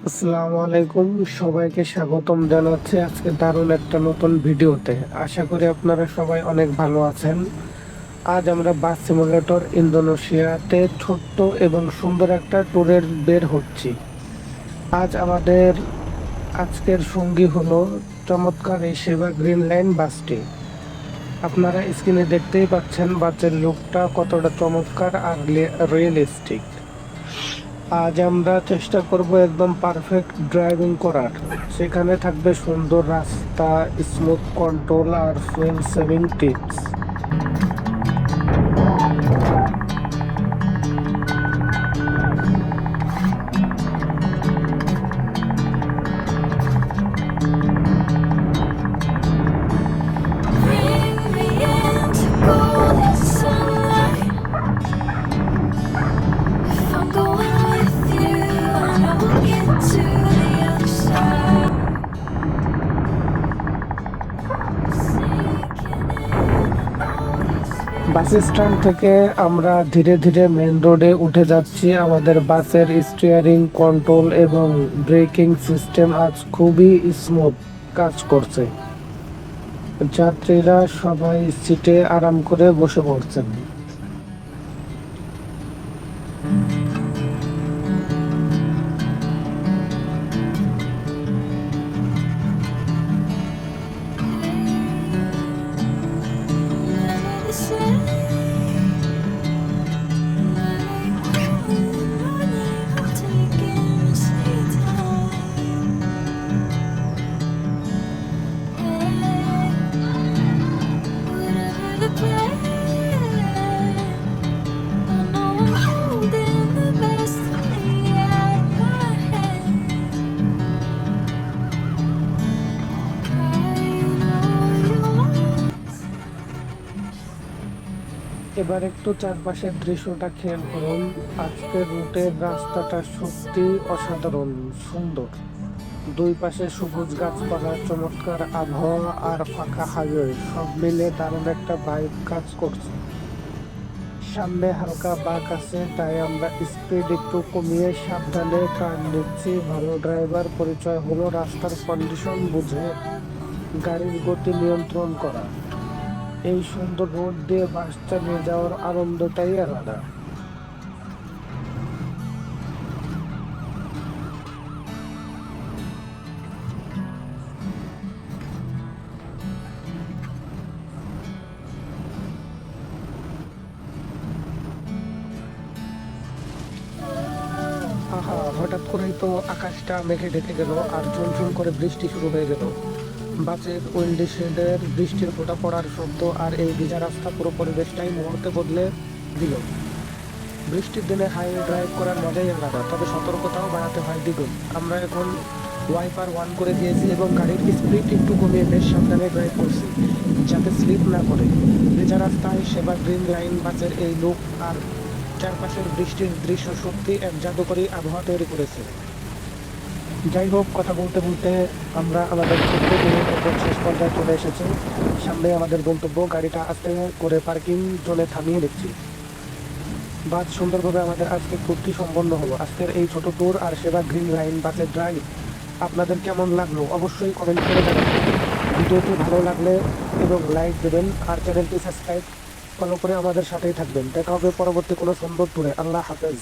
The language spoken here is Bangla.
আসসালামু আলাইকুম, সবাইকে স্বাগতম জানাচ্ছি আজকে দারুণ একটা নতুন ভিডিওতে। আশা করি আপনারা সবাই অনেক ভালো আছেন। আজ আমরা বাস সিমুলেটর ইন্দোনেশিয়াতে ছোট্ট এবং সুন্দর একটা ট্যুরের বের হচ্ছি। আজ আমাদের আজকের সঙ্গী হলো চমৎকার এই সেবা গ্রিন লাইন বাসটি। আপনারা স্ক্রিনে দেখতেই পাচ্ছেন বাসের লুকটা কতটা চমৎকার আর রিয়েলিস্টিক। আজ আমরা চেষ্টা করব একদম পারফেক্ট ড্রাইভিং করার। সেখানে থাকবে সুন্দর রাস্তা, স্মুথ কন্ট্রোল আর fuel saving tips. Bring me into golden sunlight. If I'm going with you, I know we'll get to the other side. Sinking in, I know these bus feelings stand থেকে আমরা ধীরে ধীরে মেন রোডে উঠে যাচ্ছি। আমাদের বাসের স্টিয়ারিং কন্ট্রোল এবং ব্রেকিং সিস্টেম আজ খুবই স্মুথ কাজ করছে। যাত্রীরা সবাই সিটে আরাম করে বসে পড়ছেন। never the same. Running, I'm taking my sweet time. Whatever the plan, I know I'm holding the best of me at my hand. Crying all you want. এবার একটু চারপাশের দৃশ্যটা খেয়াল করুন। আজকের রুটের রাস্তাটা সত্যি অসাধারণ সুন্দর। দুই পাশে সবুজ গাছপালা, চমৎকার আবহাওয়া আর ফাঁকা হাইওয়ে, সব মিলে দারুণ একটা ভাইব কাজ করছে। সামনে হালকা বাঁক আছে, তাই আমরা স্পিড একটু কমিয়ে সাবধানে টার্ন নিচ্ছি। ভালো ড্রাইভার পরিচয় হলো রাস্তার কন্ডিশন বুঝে গাড়ির গতি নিয়ন্ত্রণ করা। এই সুন্দর রোড দিয়ে বাস চালিয়ে যাওয়ার আনন্দটাই আলাদা। আহা, হঠাৎ করেই তো আকাশটা মেঘে ঢেকে গেল আর ঝুমঝুম করে বৃষ্টি শুরু হয়ে গেল। বাসের উইন্ডশিল্ডের বৃষ্টির ফোঁটা পড়ার শব্দ আর এই ভিজা রাস্তা পুরো পরিবেশটাই মুহূর্তে বদলে দিল। বৃষ্টির দিনে হাইওয়ে ড্রাইভ করার মজাই আলাদা, তবে সতর্কতাও বাড়াতে হয় দ্বিগুণ। আমরা এখন ওয়াইপার অন করে দিয়েছি এবং গাড়ির স্পিড একটু কমিয়ে বেশ সাবধানে ড্রাইভ করছি, যাতে স্লিপ না করে। ভেজা রাস্তায় সেবা গ্রিন লাইন বাসের এই লুক আর চারপাশের বৃষ্টির দৃশ্য সত্যি এক জাদুকরী আবহাওয়া তৈরি করেছে। যাই হোক, কথা বলতে বলতে আমরা আমাদের ছোট্ট দিনের একদম শেষ পর্যায়ে চলে এসেছি। সামনে আমাদের গন্তব্য। গাড়িটা আস্তে করে পার্কিং জোনে থামিয়ে নিচ্ছি। বাস সুন্দরভাবে আমাদের আজকে ট্যুরটি সম্পন্ন হলো। আজকের এই ছোট ট্যুর আর সেবা গ্রিন লাইন বাসের ড্রাইভ আপনাদের কেমন লাগলো অবশ্যই কমেন্ট করে জানাবেন। ভিডিওটি ভালো লাগলে এবং লাইক দেবেন আর চ্যানেলটি সাবস্ক্রাইব ফলো করে আমাদের সাথেই থাকবেন। দেখা হবে পরবর্তী কোনো সুন্দর ট্যুরে। আল্লাহ হাফেজ।